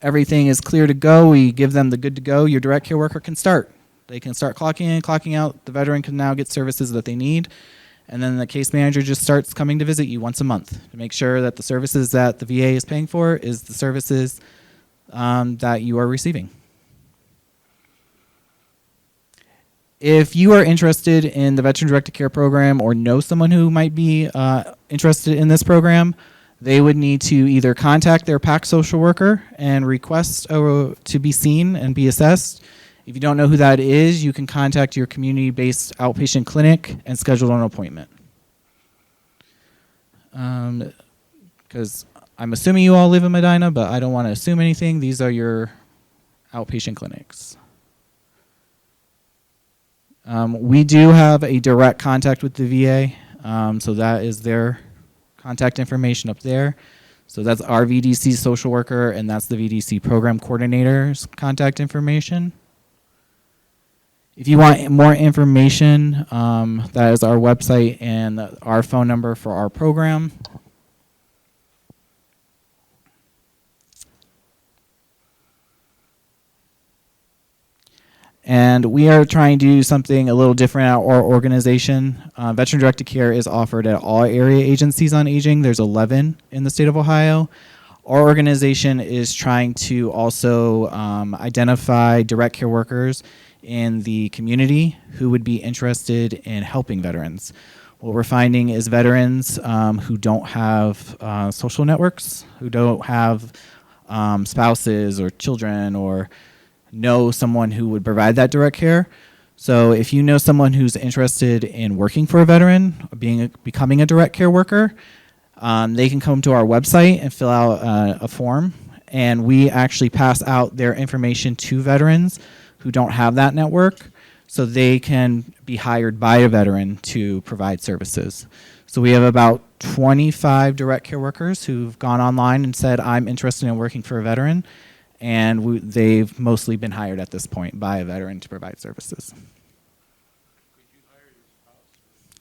everything is clear to go. We give them the good to go. Your direct care worker can start. They can start clocking in, clocking out. The veteran can now get services that they need. And then the case manager just starts coming to visit you once a month to make sure that the services that the VA is paying for is the services that you are receiving. If you are interested in the Veteran Directed Care Program or know someone who might be interested in this program, they would need to either contact their PAC social worker and request to be seen and be assessed. If you don't know who that is, you can contact your community-based outpatient clinic and schedule an appointment. Because I'm assuming you all live in Medina, but I don't want to assume anything. These are your outpatient clinics. We do have a direct contact with the VA, so that is their contact information up there. So that's our VDC social worker, and that's the VDC program coordinator's contact information. If you want more information, that is our website and our phone number for our program. And we are trying to do something a little different at our organization. Veteran Directed Care is offered at all area agencies on aging. There's 11 in the state of Ohio. Our organization is trying to also identify direct care workers in the community who would be interested in helping veterans. What we're finding is veterans who don't have social networks, who don't have spouses or children or know someone who would provide that direct care. So if you know someone who's interested in working for a veteran, becoming a direct care worker, they can come to our website and fill out a form, and we actually pass out their information to veterans who don't have that network, so they can be hired by a veteran to provide services. So we have about 25 direct care workers who've gone online and said, I'm interested in working for a veteran, and they've mostly been hired at this point by a veteran to provide services.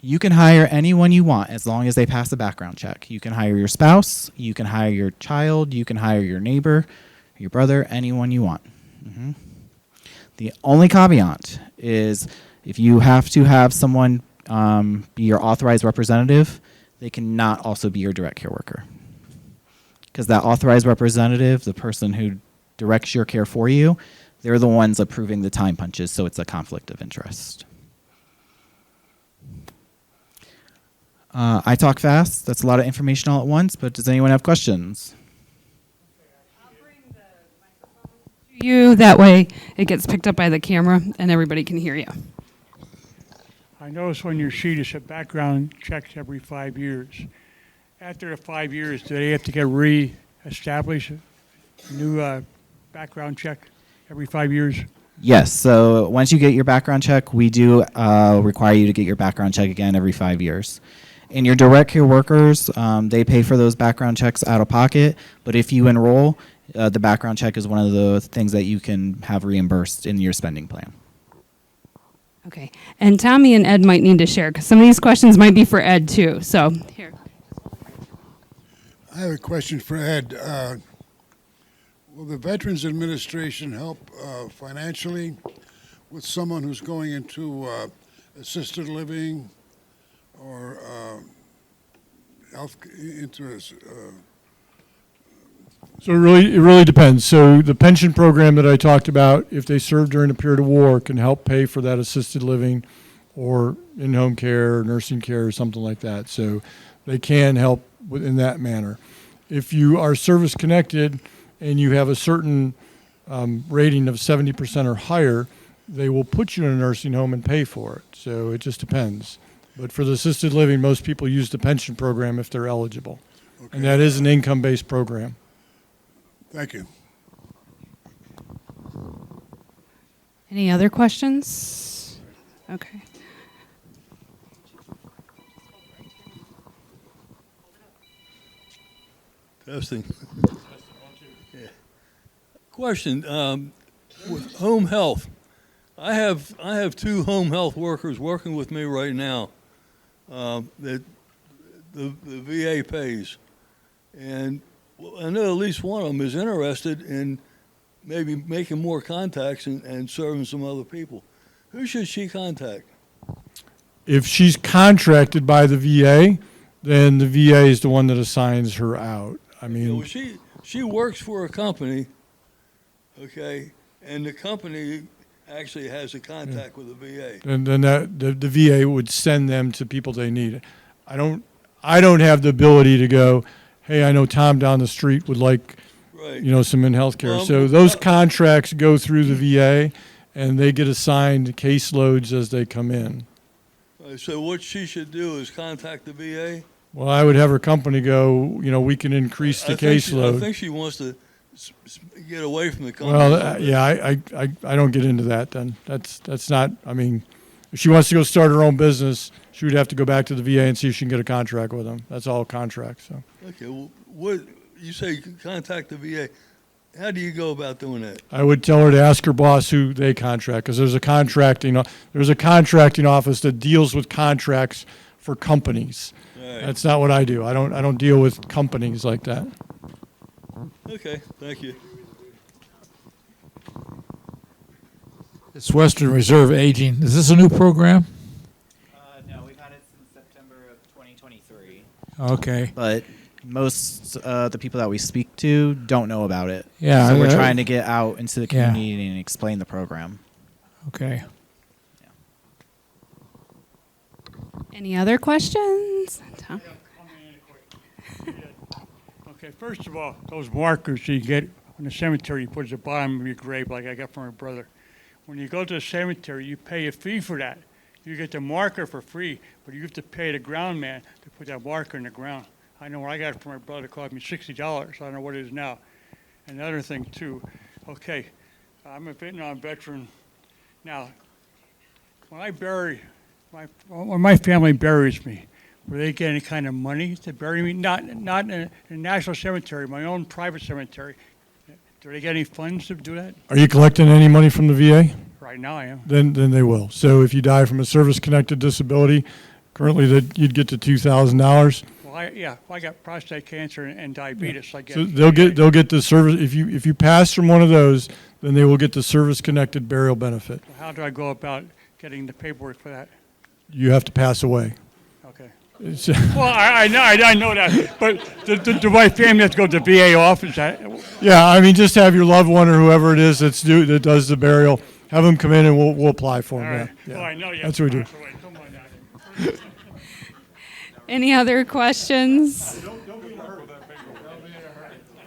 You can hire anyone you want as long as they pass a background check. You can hire your spouse, you can hire your child, you can hire your neighbor, your brother, anyone you want. Mm-hmm. The only caveat is if you have to have someone be your authorized representative, they cannot also be your direct care worker. Because that authorized representative, the person who directs your care for you, they're the ones approving the time punches, so it's a conflict of interest. I talk fast. That's a lot of information all at once, but does anyone have questions? I'll bring the microphone to you. That way it gets picked up by the camera and everybody can hear you. I noticed on your sheet it said background checks every 5 years. After the 5 years, do they have to get re-established, a new background check every 5 years? Yes. So once you get your background check, we do require you to get your background check again every 5 years. And your direct care workers, they pay for those background checks out of pocket. But if you enroll, the background check is one of the things that you can have reimbursed in your spending plan. Okay. And Tommy and Ed might need to share because some of these questions might be for Ed too. So here. I have a question for Ed. Will the Veterans Administration help financially with someone who's going into assisted living or health into So it really depends. So the pension program that I talked about, if they served during a period of war, can help pay for that assisted living or in-home care or nursing care or something like that. So they can help in that manner. If you are service connected and you have a certain rating of 70% or higher, they will put you in a nursing home and pay for it. So it just depends. But for the assisted living, most people use the pension program if they're eligible. Okay. And that is an income-based program. Thank you. Any other questions? Okay. Testing. Yeah. Question, with home health, I have 2 home health workers working with me right now that the VA pays, and I know at least one of them is interested in maybe making more contacts and serving some other people. Who should she contact? If she's contracted by the VA, then the VA is the one that assigns her out. I mean, Well, she works for a company, okay, and the company actually has a contact with the VA. then the VA would send them to people they need. I don't have the ability to go, hey, I know Tom down the street would like, Right. some in healthcare. So those contracts go through the VA, and they get assigned caseloads as they come in. So what she should do is contact the VA. Well, I would have her company go, we can increase the I caseload. think she wants to get away from the company. Well, yeah, I don't get into that then. That's not, if she wants to go start her own business, she would have to go back to the VA and see if she can get a contract with them. That's all contract, so. Okay, well, what you say contact the VA. How do you go about doing that? I would tell her to ask her boss who they contract, because there's a contracting office that deals with contracts for companies. All right. That's not what I do. I don't deal with companies like that. Okay, thank you. It's Western Reserve Aging. Is this a new program? No, we've had it since September of 2023. Okay. But most the people that we speak to don't know about it. Yeah, So we're I- trying to get out into the Yeah. community and explain the program. Okay. Any other questions? Tom? Okay, first of all, those markers you get in the cemetery, you put at the bottom of your grave like I got from my brother. When you go to the cemetery, you pay a fee for that. You get the marker for free, but you have to pay the ground man to put that marker in the ground. I know when I got it from my brother, it cost me $60. I don't know what it is now. Another thing too, okay, I'm a Vietnam veteran. Now, when my family buries me, will they get any kind of money to bury me? Not in a national cemetery, my own private cemetery. Do they get any funds to do that? Are you collecting any money from the VA? Right now I am. Then they will. So if you die from a service-connected disability, currently that you'd get to $2,000. Well, I got prostate cancer and diabetes. I get. So they'll get the service if you pass from one of those, then they will get the service-connected burial benefit. How do I go about getting the paperwork for that? You have to pass away. Okay. It's, Well, I know that, but do my family have to go to the VA office? yeah, just have your loved one or whoever it is that does the burial, have them come in and we'll apply for All them. right. Yeah. Well, I know you. That's what we do. Pass away. Come on now. Any other questions?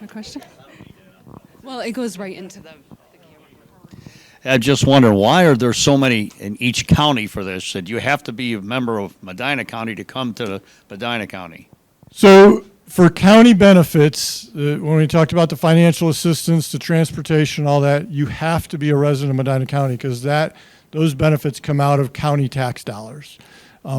A question? Well, it goes right into the camera. I just wonder, why are there so many in each county for this? That you have to be a member of Medina County to come to Medina County? So for county benefits, when we talked about the financial assistance, the transportation, all that, you have to be a resident of Medina County because those benefits come out of county tax dollars.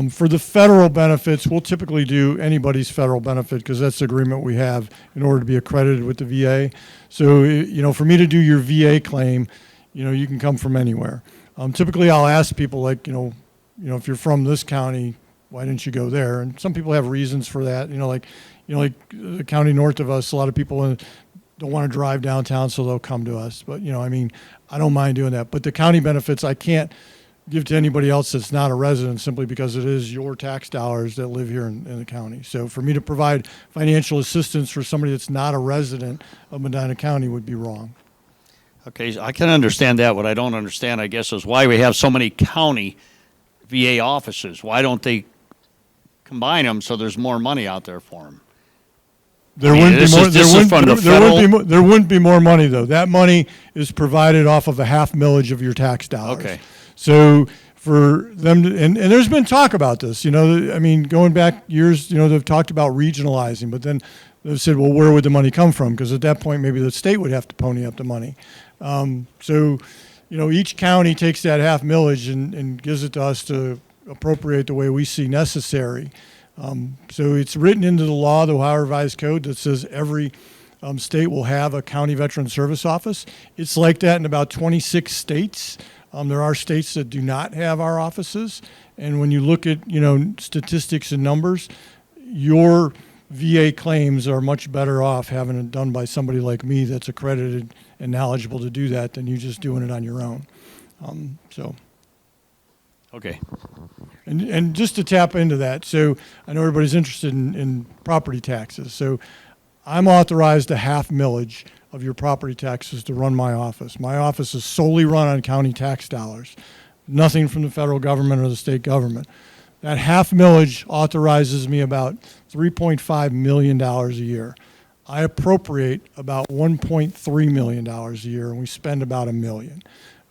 For the federal benefits, we'll typically do anybody's federal benefit because that's the agreement we have in order to be accredited with the VA. So, for me to do your VA claim, you can come from anywhere. Typically, I'll ask people like, if you're from this county, why didn't you go there? And some people have reasons for that. Like the county north of us, a lot of people don't want to drive downtown, so they'll come to us. But, I don't mind doing that. But the county benefits, I can't give to anybody else that's not a resident simply because it is your tax dollars that live here in the county. So for me to provide financial assistance for somebody that's not a resident of Medina County would be wrong. Okay, I can understand that. What I don't understand, I guess, is why we have so many county VA offices. Why don't they combine them so there's more money out there for them? There wouldn't be more money, though. That money is provided off of a half millage of your tax dollars. Okay. So for them to, and there's been talk about this, going back years, they've talked about regionalizing, but then they've said, well, where would the money come from? Because at that point, maybe the state would have to pony up the money. So each county takes that half millage and gives it to us to appropriate the way we see necessary. So it's written into the law, the Ohio Revised Code, that says every state will have a county veteran service office. It's like that in about 26 states. There are states that do not have our offices. And when you look at, statistics and numbers, your VA claims are much better off having it done by somebody like me that's accredited and knowledgeable to do that than you just doing it on your own. Okay. And just to tap into that, so I know everybody's interested in property taxes. So I'm authorized a half millage of your property taxes to run my office. My office is solely run on county tax dollars, nothing from the federal government or the state government. That half millage authorizes me about $3.5 million a year. I appropriate about $1.3 million a year, and we spend about $1 million.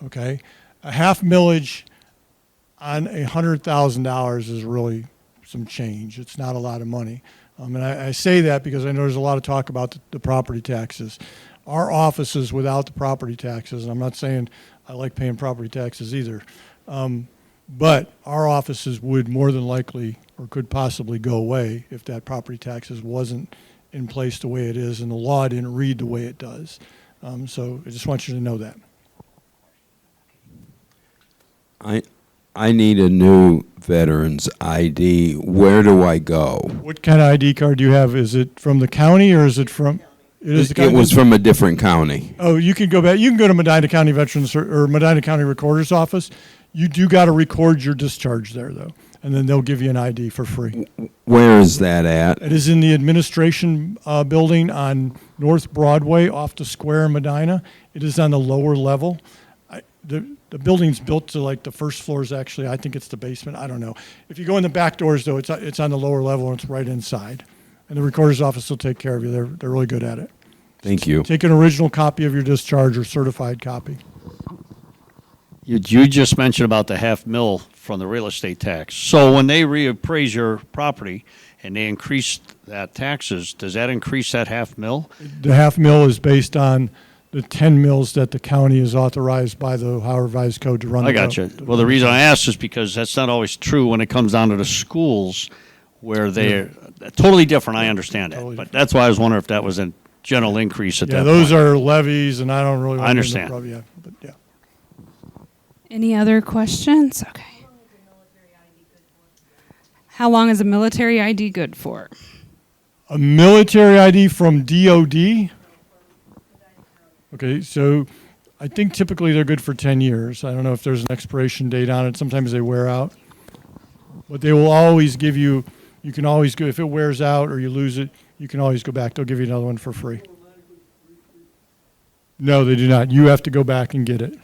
Okay? A half millage on $100,000 is really some change. It's not a lot of money. And I say that because I know there's a lot of talk about the property taxes. Our offices without the property taxes, and I'm not saying I like paying property taxes either, but our offices would more than likely or could possibly go away if that property taxes wasn't in place the way it is and the law didn't read the way it does. So I just want you to know that. I need a new veteran's ID. Where do I go? What kind of ID card do you have? Is it from the county or is it from? It was from a different county. Oh, you can go back. You can go to Medina County Veterans or Medina County Recorder's Office. You do got to record your discharge there, though, and then they'll give you an ID for free. Where is that at? It is in the administration building on North Broadway off the square in Medina. It is on the lower level. The building's built to like the first floor is actually, I think it's the basement. I don't know. If you go in the back doors, though, it's on the lower level and it's right inside. And the recorder's office will take care of you. They're really good at it. Thank you. Take an original copy of your discharge or certified copy. You just mentioned about the half mil from the real estate tax. So when they reappraise your property and they increase that taxes, does that increase that half mil? The half mil is based on the 10 mills that the county is authorized by the Ohio Revised Code to run. I got you. Well, the reason I asked is because that's not always true when it comes down to the schools where they're totally different. I understand that. Totally But that's why I was wondering if that was a general increase at that point. Yeah, those are levies, and I don't really want I understand. to get into the but yeah. Any other questions? Okay. How long is a military ID good for? A military ID from DOD? Okay, so I think typically they're good for 10 years. I don't know if there's an expiration date on it. Sometimes they wear out. But they will always give you, you can always go, if it wears out or you lose it, you can always go back. They'll give you another one for free. No, they do not. You have to go back and get it.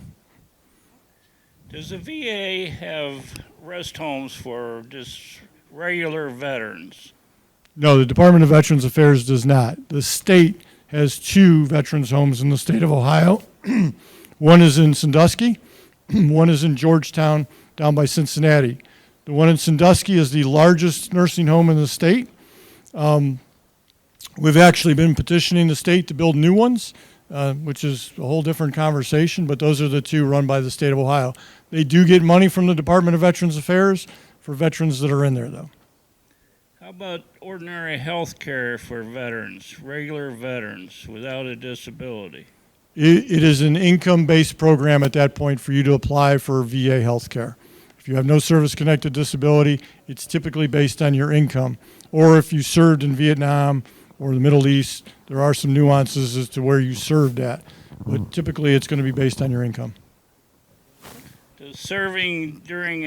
Does the VA have rest homes for just regular veterans? No, the Department of Veterans Affairs does not. The state has 2 veterans homes in the state of Ohio. One is in Sandusky, one is in Georgetown, down by Cincinnati. The one in Sandusky is the largest nursing home in the state. We've actually been petitioning the state to build new ones, which is a whole different conversation, but those are the two run by the state of Ohio. They do get money from the Department of Veterans Affairs for veterans that are in there, though. How about ordinary health care for veterans, regular veterans without a disability? It is an income-based program at that point for you to apply for VA health care. If you have no service-connected disability, it's typically based on your income. Or if you served in Vietnam or the Middle East, there are some nuances as to where you served at. But typically it's going to be based on your income. Does serving during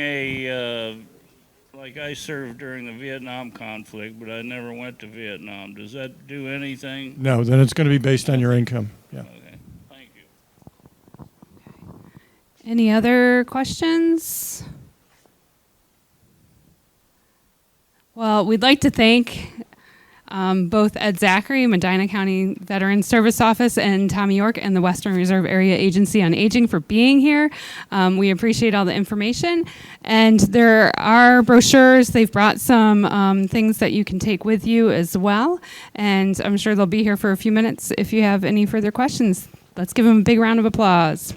like I served during the Vietnam conflict, but I never went to Vietnam, does that do anything? No, then it's going to be based on your income. Yeah. Okay, thank you. Any other questions? Well, we'd like to thank both Ed Zachary, Medina County Veterans Service Office, and Tommy York and the Western Reserve Area Agency on Aging for being here. We appreciate all the information. And there are brochures. They've brought some things that you can take with you as well. And I'm sure they'll be here for a few minutes if you have any further questions. Let's give them a big round of applause.